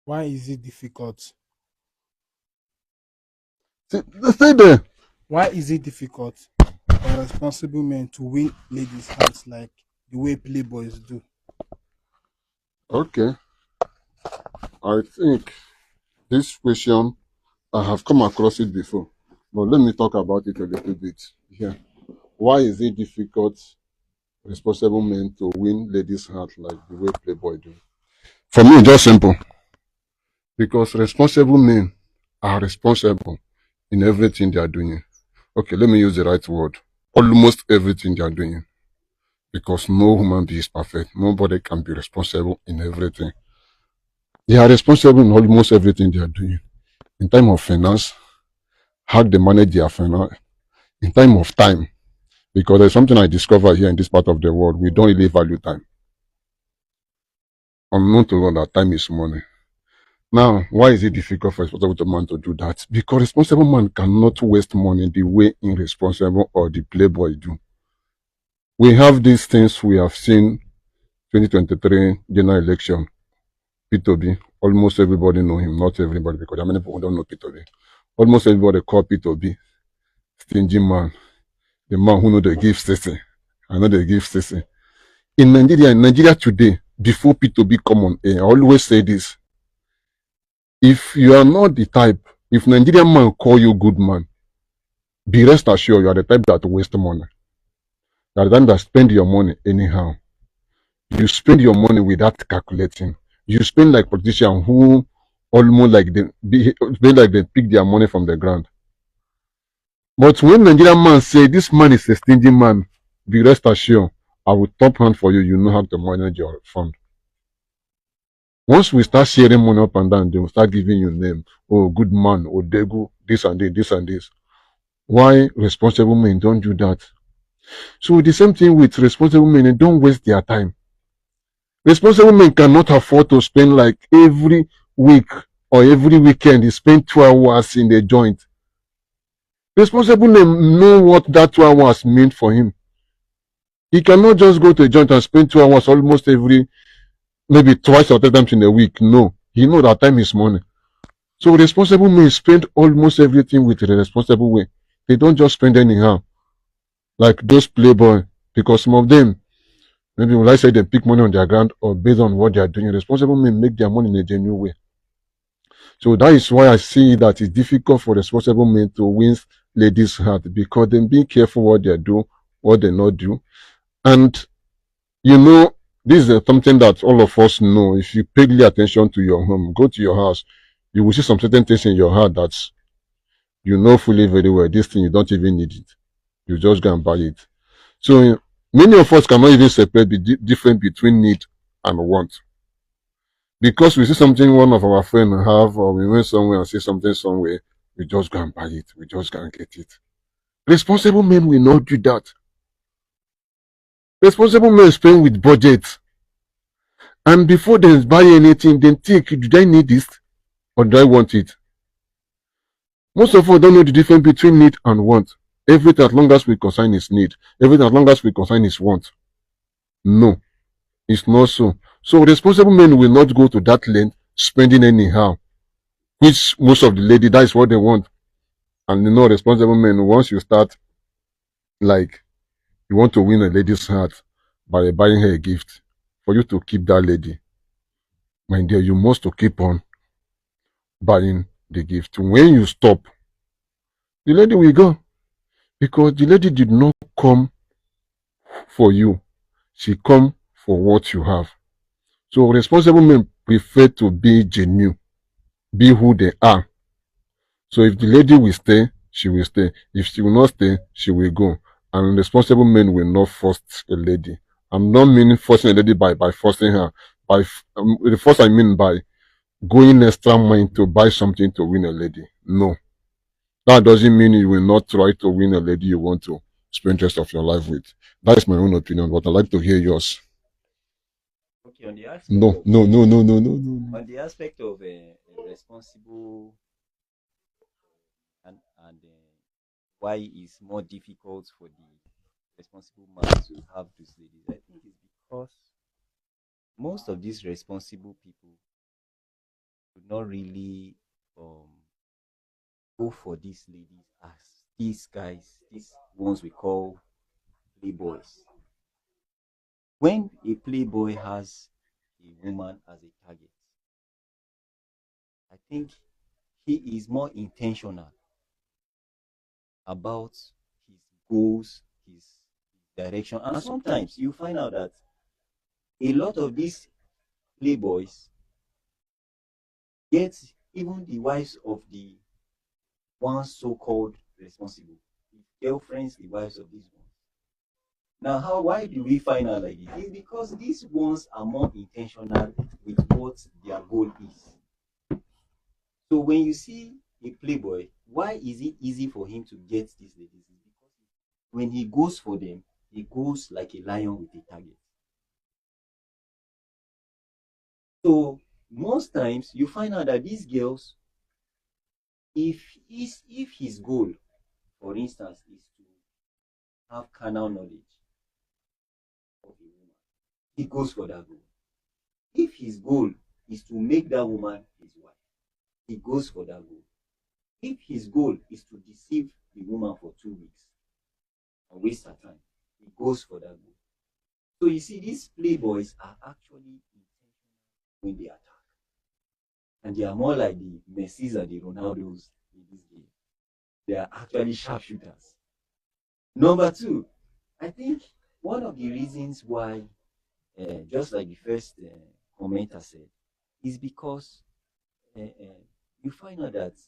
Why is it difficult? Stay there. Why is it difficult for responsible men to win ladies' hearts like the way playboys do? Okay. I think this question, I have come across it before, but let me talk about it a little bit here. Why is it difficult responsible men to win ladies' heart like the way Playboy do? For me, just simple. Because responsible men are responsible in everything they are doing. Okay, let me use the right word. Almost everything they are doing. Because no human being is perfect. Nobody can be responsible in everything. They are responsible in almost everything they are doing. In time of finance, how they manage their finance. In time of time, because there's something I discovered here in this part of the world, we don't really value time. Unknown to know that time is money. Now, why is it difficult for a responsible man to do that? Because responsible man cannot waste money the way irresponsible or the playboy do. We have these things we have seen 2023 general election. P2B, almost everybody know him, not everybody, because there are many people who don't know P2B. Almost everybody call P2B stingy man, the man who know the give city. I know the give city. In Nigeria today, before P2B come on air, I always say this. If you are not the type, if Nigerian man call you good man, be rest assured you are the type that waste money. You are the type that spend your money anyhow. You spend your money without calculating. You spend like politicians who almost like they pick their money from the ground. But when Nigerian man say this man is a stingy man, be rest assured, I will top hand for you. You know how to manage your fund. Once we start sharing money up and down, they will start giving you name. Oh, good man, Odegu, this and this, this and this. Why responsible men don't do that? So the same thing with responsible men, they don't waste their time. Responsible men cannot afford to spend like every week or every weekend, they spend 2 hours in the joint. Responsible men know what that 2 hours meant for him. He cannot just go to a joint and spend 2 hours almost every, maybe twice or 3 times in a week. No, he know that time is money. So responsible men spend almost everything with a responsible way. They don't just spend anyhow, like those playboy, because some of them, maybe will I say they pick money on their ground or based on what they are doing. Responsible men make their money in a genuine way. So that is why I see that it's difficult for responsible men to win ladies' heart because they being careful what they do, what they not do. And you know, this is something that all of us know. If you pay really attention to your home, go to your house, you will see some certain things in your heart that you know fully very well. This thing you don't even need it. You just go and buy it. So many of us cannot even separate the difference between need and want. Because we see something one of our friends have, or we went somewhere and see something somewhere, we just go and buy it. We just go and get it. Responsible men will not do that. Responsible men spend with budget. And before they buy anything, they think, do I need this or do I want it? Most of us don't know the difference between need and want. Everything as long as we consign is need. Everything as long as we consign is want. No, it's not so. So responsible men will not go to that length spending anyhow. Which most of the lady, that is what they want. And you know, responsible men, once you start, like, you want to win a lady's heart by buying her a gift, for you to keep that lady, my dear, you must to keep on buying the gift. When you stop, the lady will go. Because the lady did not come for you. She come for what you have. So responsible men prefer to be genuine, be who they are. So if the lady will stay, she will stay. If she will not stay, she will go. And responsible men will not force a lady. I'm not meaning forcing a lady by forcing her. The force I mean by going extra mile to buy something to win a lady. No. That doesn't mean you will not try to win a lady you want to spend the rest of your life with. That is my own opinion, but I'd like to hear yours. Okay, on the aspect No, of no, no, no, no, no, no. on the aspect of a responsible and why it's more difficult for the responsible man to have those ladies, I think it's because most of these responsible people would not really go for these ladies as these guys, these ones we call playboys. When a playboy has a woman as a target, I think he is more intentional about his goals, his direction. And sometimes you find out that a lot of these playboys get even the wives of the ones so-called responsible, the girlfriends, the wives of these ones. Now, why do we find out like this? It's because these ones are more intentional with what their goal is. So when you see a playboy, why is it easy for him to get these ladies? Because when he goes for them, he goes like a lion with a target. So most times you find out that these girls, if his goal, for instance, is to have carnal knowledge of a woman, he goes for that goal. If his goal is to make that woman his wife, he goes for that goal. If his goal is to deceive the woman for 2 weeks and waste her time, he goes for that goal. So you see, these playboys are actually intentional when they attack. And they are more like the Messis and the Ronaldos in this game. They are actually sharpshooters. Number two, I think one of the reasons why, just like the first commenter said, is because you find out that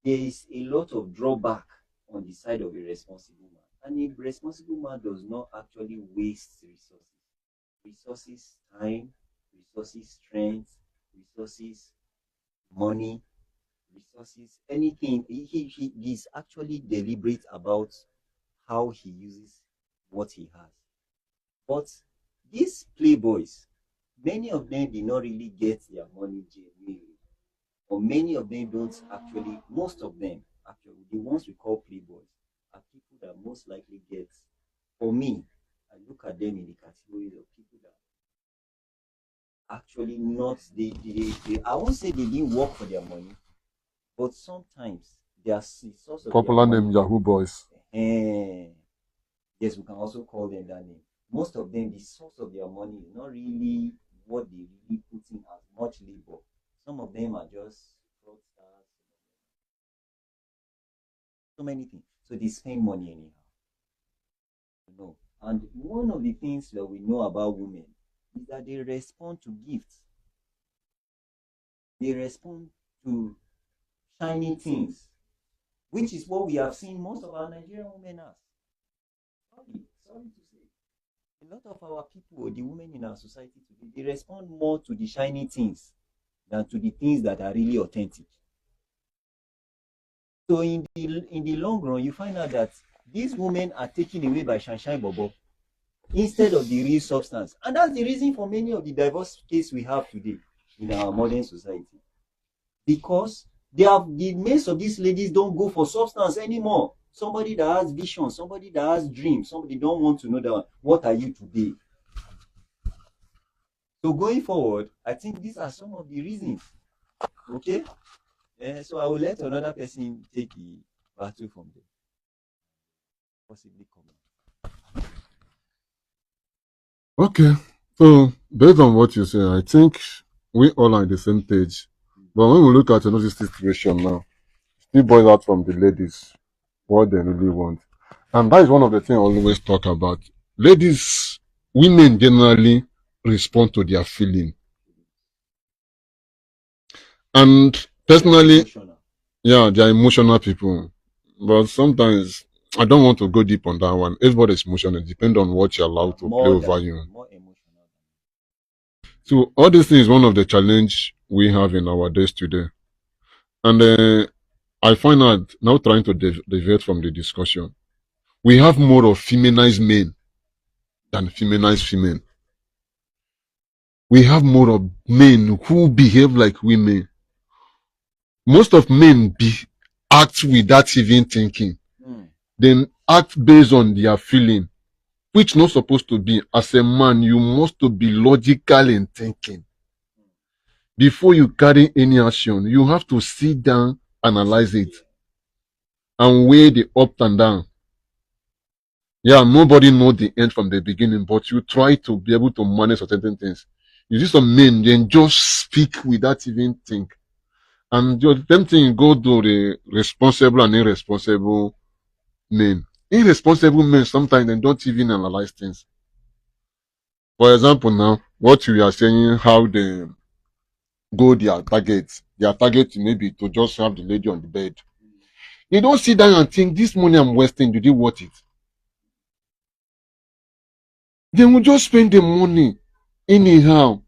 there is a lot of drawback on the side of a responsible man. And a responsible man does not actually waste resources. Resources, time, resources, strength, resources, money, resources, anything. He is actually deliberate about how he uses what he has. But these playboys, many of them did not really get their money genuinely. Or many of them don't actually, most of them, actually, the ones we call playboys, are people that most likely get, for me, I look at them in the category of people that actually not, I won't say they didn't work for their money, but sometimes their source of Popular their name Yahoo Boys. yes, we can also call them that name. Most of them, the source of their money is not really what they really put in as much labor. Some of them are just fraudsters, so many things. So they spend money anyhow. And one of the things that we know about women is that they respond to gifts. They respond to shiny things, which is what we have seen most of our Nigerian women as. Sorry to say, a lot of our people, the women in our society today, they respond more to the shiny things than to the things that are really authentic. So in the long run, you find out that these women are taken away by Sunshine Bobo instead of the real substance. And that's the reason for many of the divorce cases we have today in our modern society. Because the most of these ladies don't go for substance anymore. Somebody that has vision, somebody that has dreams, somebody don't want to know that what are you today. So going forward, I think these are some of the reasons. Okay? So I will let another person take the battle from there. Possibly comment. Okay. So based on what you say, I think we all are on the same page. But when we look at another situation now, still boils out from the ladies what they really want. And that is one of the things I always talk about. Ladies, women generally respond to their feeling. And personally, yeah, they are emotional people. But sometimes I don't want to go deep on that one. Everybody's emotional. It depends on what you're allowed to play over you. More emotional. So all these things is one of the challenge we have in our days today. And I find out now trying to deviate from the discussion. We have more of feminized men than feminized female. We have more of men who behave like women. Most of men act without even thinking. Then act based on their feeling, which not supposed to be. As a man, you must to be logical in thinking. before you carry any action, you have to sit down, analyze it, and weigh the up and down. Yeah, nobody knows the end from the beginning, but you try to be able to manage certain things. You see some men, they just speak without even think. And the same thing go to the responsible and irresponsible men. Irresponsible men, sometimes they don't even analyze things. For example, now, what you are saying, how they go their targets. Their target maybe to just have the lady on the bed. They don't sit down and think, this money I'm wasting, did it worth it? They will just spend the money anyhow.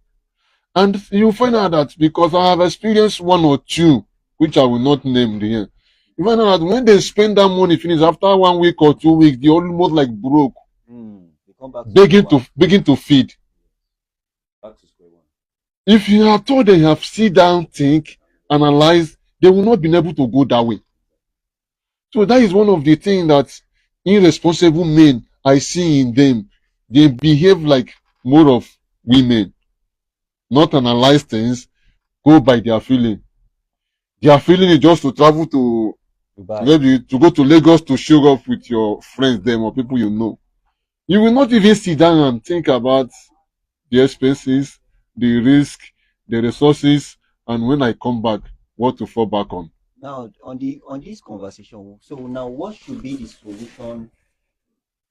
And you find out that because I have experienced one or two, which I will not name here, you find out that when they spend that money finish after 1 week or 2 weeks, they almost like broke, They come back to begging to feed. back to square one. If you are told they have sit down, think, analyze, they will not be able to go that way. So that is one of the things that irresponsible men I see in them. They behave like more of women, not analyze things, go by their feeling. Their feeling is just to travel to Dubai. maybe to go to Lagos to show off with your friends, them or people you know. You will not even sit down and think about the expenses, the risk, the resources, and when I come back, what to fall back on. Now, on this conversation, so now what should be the solution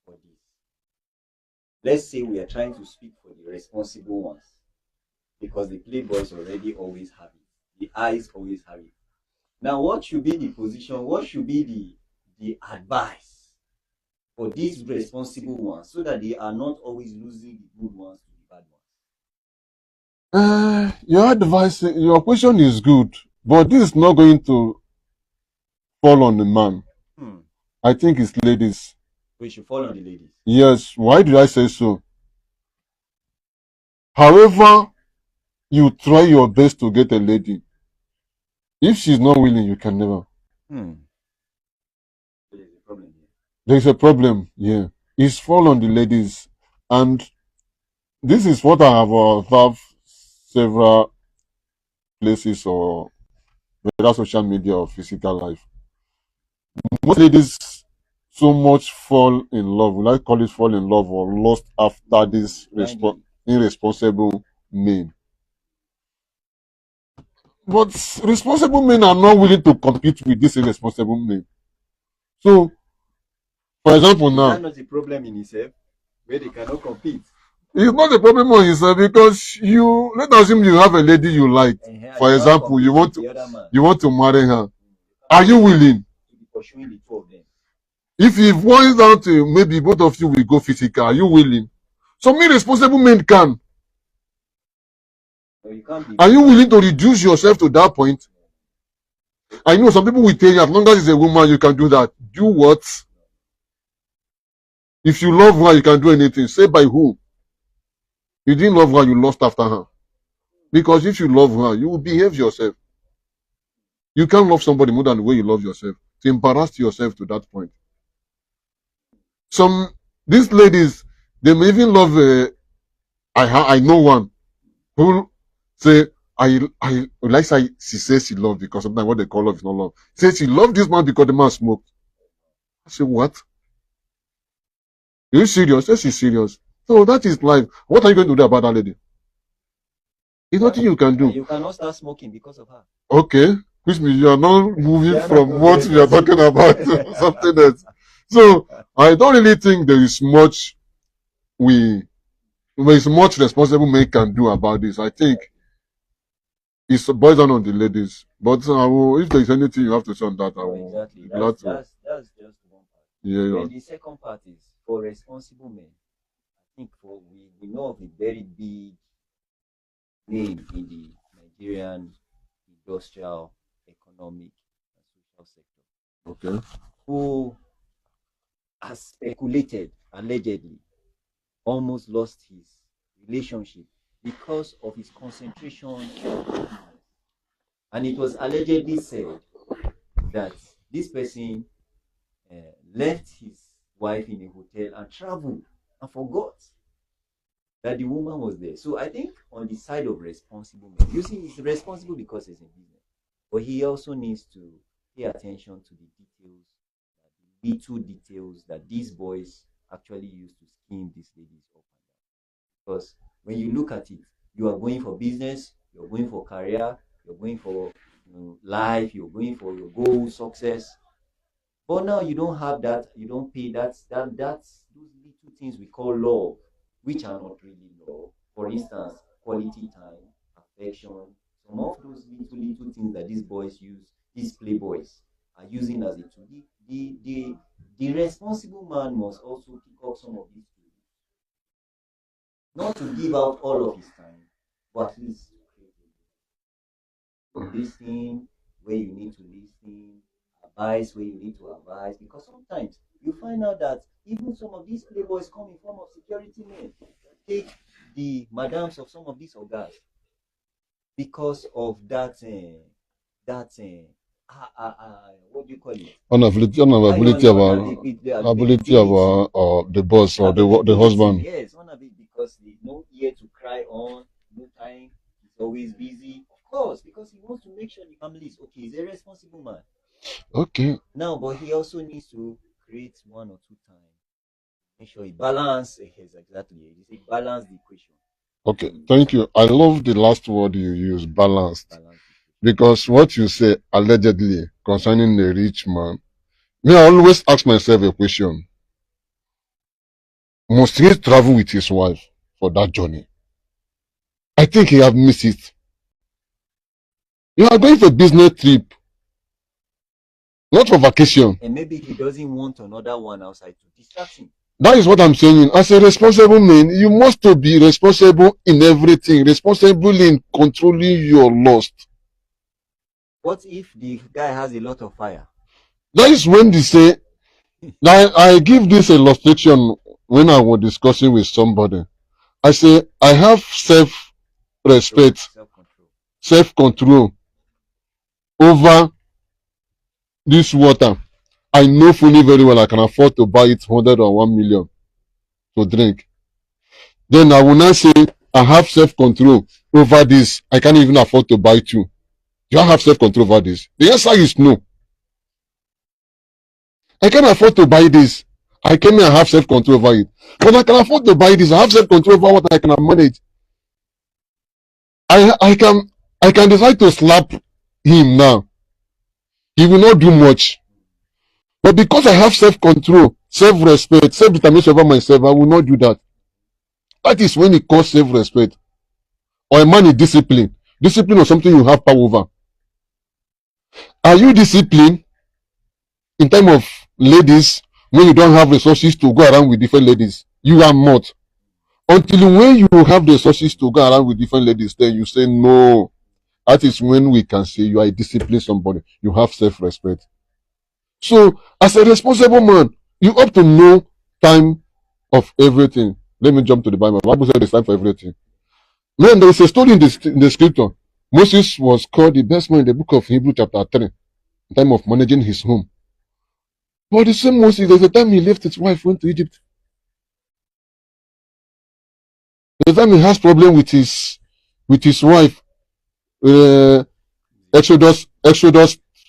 for this? Let's say we are trying to speak for the responsible ones, because the playboys already always have it. The eyes always have it. Now, what should be the position? What should be the advice for these responsible ones, so that they are not always losing the good ones to the bad ones? Your advice, your question is good, but this is not going to fall on the man. I think it's ladies. We should fall on the ladies. Yes, why did I say so? However, you try your best to get a lady. If she's not willing, you can never. There is a problem here. There's a problem, yeah. It's fall on the ladies. And this is what I have observed several places or whether social media or physical life. Most ladies so much fall in love. Will I call it fall in love or lost after this irresponsible men? But responsible men are not willing to compete with this irresponsible men. So, for example, now. Is that not a problem in itself, where they cannot compete? It's not a problem on yourself because you let us assume you have a lady you like. For example, you want to marry her. Are you willing? To be pursuing the two of them. If it boils down to maybe both of you will go physical, are you willing? Some irresponsible men can. No, you can't be. Are you willing to reduce yourself to that point? I know some people will tell you, as long as it's a woman, you can do that. Do what? If you love her, you can do anything. Say by who? You didn't love her, you lost after her. Because if you love her, you will behave yourself. You can't love somebody more than the way you love yourself. To embarrass yourself to that point. These ladies, they may even love. I know one who say like say she says she love because sometimes what they call love is not love. Say she loved this man because the man smoked. I say what? Are you serious? Yes, she's serious. So that is life. What are you going to do about that lady? There's nothing you can do. You cannot start smoking because of her. Okay. Which means you are not moving from what we are talking about to something else. So I don't really think there is much responsible men can do about this. I think it's boils down on the ladies. But if there is anything you have to say on that, I will. Exactly. That's just one part. Yeah. And the second part is for responsible men. I think we know of a very big name in the Nigerian industrial, economic, and social sector. Okay. Who has speculated, allegedly, almost lost his relationship because of his concentration. And it was allegedly said that this person left his wife in a hotel and traveled and forgot that the woman was there. So I think on the side of responsible men, you see, he's responsible because he's in business, but he also needs to pay attention to the details, the little details that these boys actually use to scheme these ladies up and down. Because when you look at it, you are going for business, you're going for career, you're going for life, you're going for your goal, success. But now you don't have that, you don't pay that's those little things we call love, which are not really love. For instance, quality time, affection, some of those little things that these boys use, these playboys are using as a tool. The responsible man must also pick up some of these tools, not to give out all of his time, but at least listen where you need to listen, advise where you need to advise. Because sometimes you find out that even some of these playboys come in form of security men. Take the madams of some of these organs because of what do you call it? Unavailability of our ability of the boss or the husband. Yes, one of it because there's no ear to cry on, no time. He's always busy. Of course, because he wants to make sure the family is okay. He's a responsible man. Okay. Now, but he also needs to create one or two times. Make sure he balance. Yes, exactly. He balance the equation. Okay, thank you. I love the last word you use, balanced. Because what you say allegedly concerning the rich man, me, I always ask myself a question. Must he travel with his wife for that journey? I think he have missed it. You are going for a business trip, not for vacation. And maybe he doesn't want another one outside to distract him. That is what I'm saying. As a responsible man, you must to be responsible in everything, responsible in controlling your lust. What if the guy has a lot of fire? That is when they say, I give this illustration when I was discussing with somebody. I say, I have self-respect, self-control over this water. I know fully very well I can afford to buy it 100 or 1 million to drink. Then I will not say I have self-control over this. I can't even afford to buy two. Do I have self-control over this? The answer is no. I can't afford to buy this. I can have self-control over it. But I can afford to buy this. I have self-control over what I can manage. I can decide to slap him now. He will not do much. But because I have self-control, self-respect, self-determination over myself, I will not do that. That is when it calls self-respect. Or a man is discipline. Discipline is something you have power over. Are you disciplined in terms of ladies when you don't have resources to go around with different ladies? You are not. Until when you have the resources to go around with different ladies, then you say no. That is when we can say you are a disciplined somebody. You have self-respect. So, as a responsible man, you have to know time of everything. Let me jump to the Bible. The Bible says there's time for everything. Then there is a story in the scripture. Moses was called the best man in the book of Hebrew chapter 3, in time of managing his home. But the same Moses, there's a time he left his wife, went to Egypt. There's a time he has problem with his wife. Exodus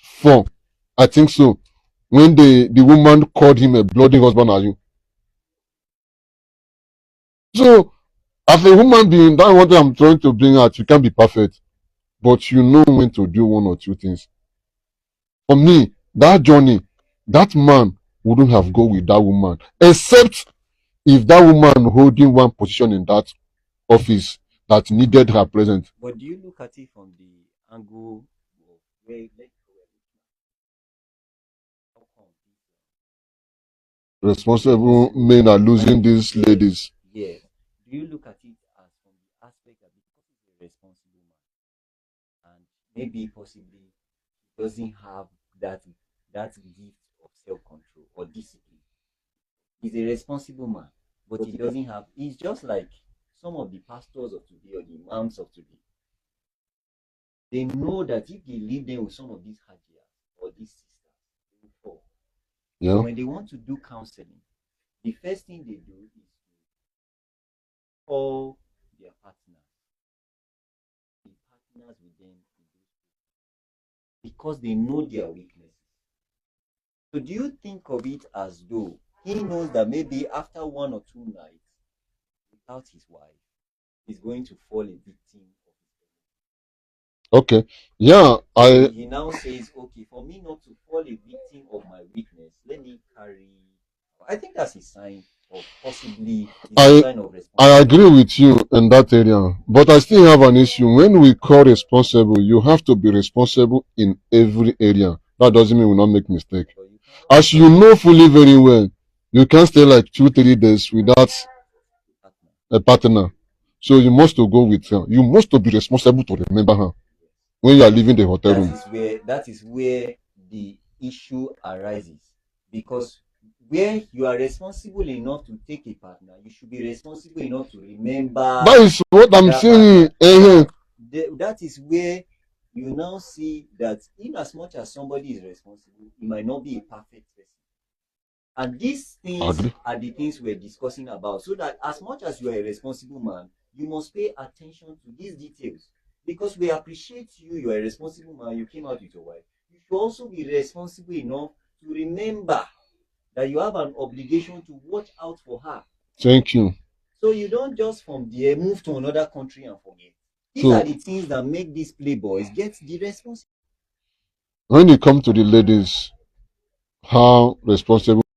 4, I think so. When the woman called him a bloody husband, are you? So, as a human being, that's what I'm trying to bring out. You can't be perfect, but you know when to do one or two things. For me, that journey, that man wouldn't have gone with that woman, except if that woman holding one position in that office that needed her presence. But do you look at it from the angle of where responsible men are losing these ladies? Yeah. Do you look at it as from the aspect that because he's a responsible man and maybe possibly doesn't have that gift of self-control or discipline? He's a responsible man, but he doesn't have. He's just like some of the pastors of today or the imams of today. They know that if they leave them with some of these hajias or these sisters, they will fall. Yeah. So when they want to do counseling, the first thing they do is call their partner, be partners with them because they know their weaknesses. So do you think of it as though he knows that maybe after 1 or 2 nights without his wife, he's going to fall a victim of his Okay. Yeah, he now says, okay, for me not to fall a victim of my weakness, let me carry. I think that's a sign of possibly it's a I sign of I responsibility. agree with you in that area, but I still have an issue. When we call responsible, you have to be responsible in every area. That doesn't mean we not make mistake. But you cannot As you know fully very well, you can't stay like 2 3 days without partner. a partner. So you must to go with her. You must to be responsible to remember her when you are leaving the hotel room. That is where the issue arises, because where you are responsible enough to take a partner, you should be responsible enough to remember That is what I'm that saying. partner. That is where you now see that in as much as somebody is responsible, he might not be a perfect person. And these things Agree. are the things we're discussing about. So that as much as you are a responsible man, you must pay attention to these details. Because we appreciate you, you are a responsible man, you came out with your wife. You should also be responsible enough to remember that you have an obligation to watch out for her. Thank you. So you don't just from there move to another country and forget. These So are the things that make these playboys get the responsibility. when it comes to the ladies, how responsible